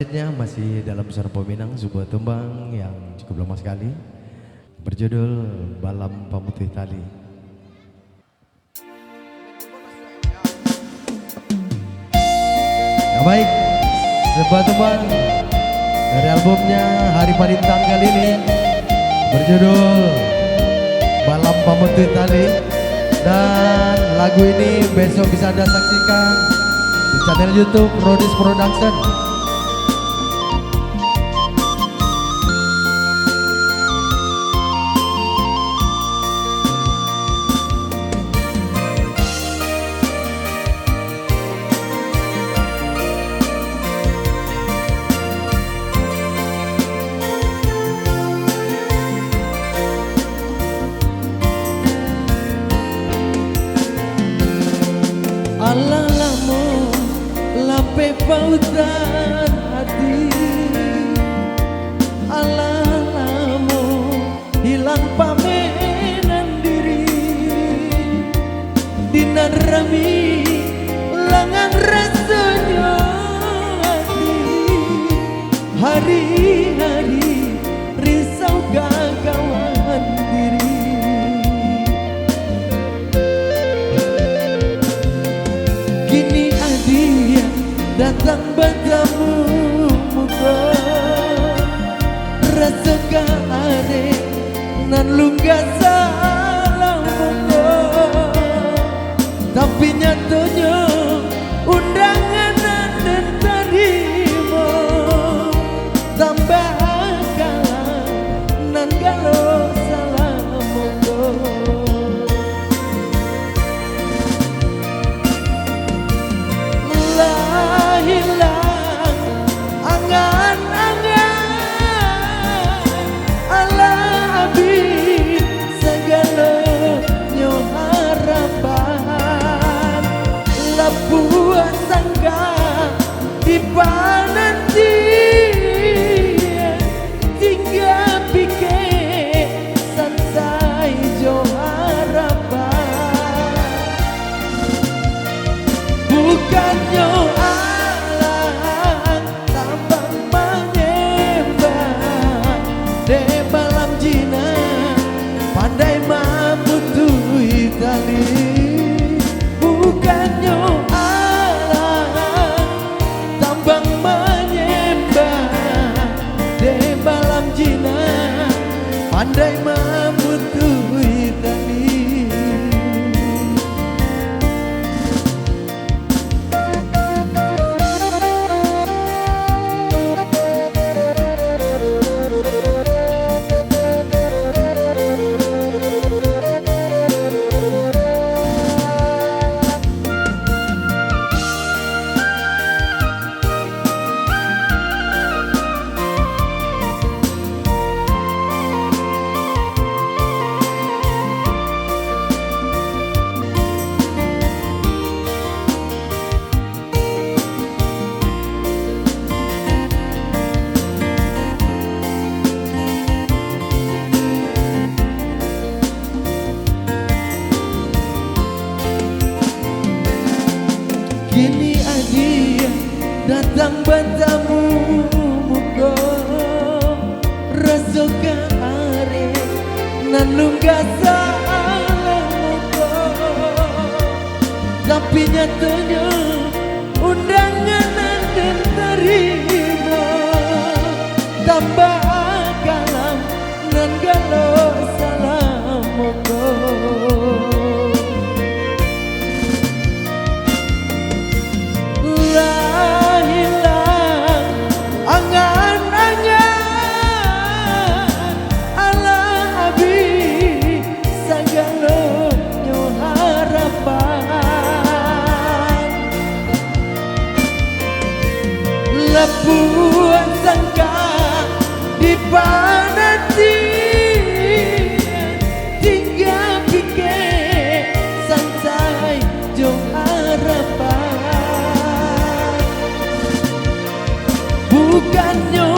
Selanjutnya masih dalam Suara Peminang, sebuah tembang yang cukup lama sekali berjudul Balam Pamutih Tali. Nah, baik, sebuah tembang dari albumnya Hari Palintang kali ini berjudul Balam Pamutih Tali, dan lagu ini besok bisa Anda saksikan di channel YouTube Rodis Production. Alalamu lape pautan hati, alalamu hilang pamenan diri, dinan rami langan rasanya hati, hari-hari risau gagawan diri. Kini adia datang bertemu muka, rasa are nan lungga salah muka, tapi nyatanya undangan dan terima, tambah kalah nan galau salah muka. Hilang angan-angan ala abi segalanya harapan, labuan sangka di pananti tinggal pikir santai jo harapan, bukannya pandai membutuhi tali, bukannya alang tambang menyembah di malam jina, pandai membutuhi tali. Kini adia datang bertamu muka, rasa are nan lungga salah muka, tapi nyatanya undangan dan terima, tambah kalam nan galau salah muka. Hilang angan-angan ala abi segalanya harapan, lepuan sangka di pananti tinggal pikir santai jong harapan, bukannya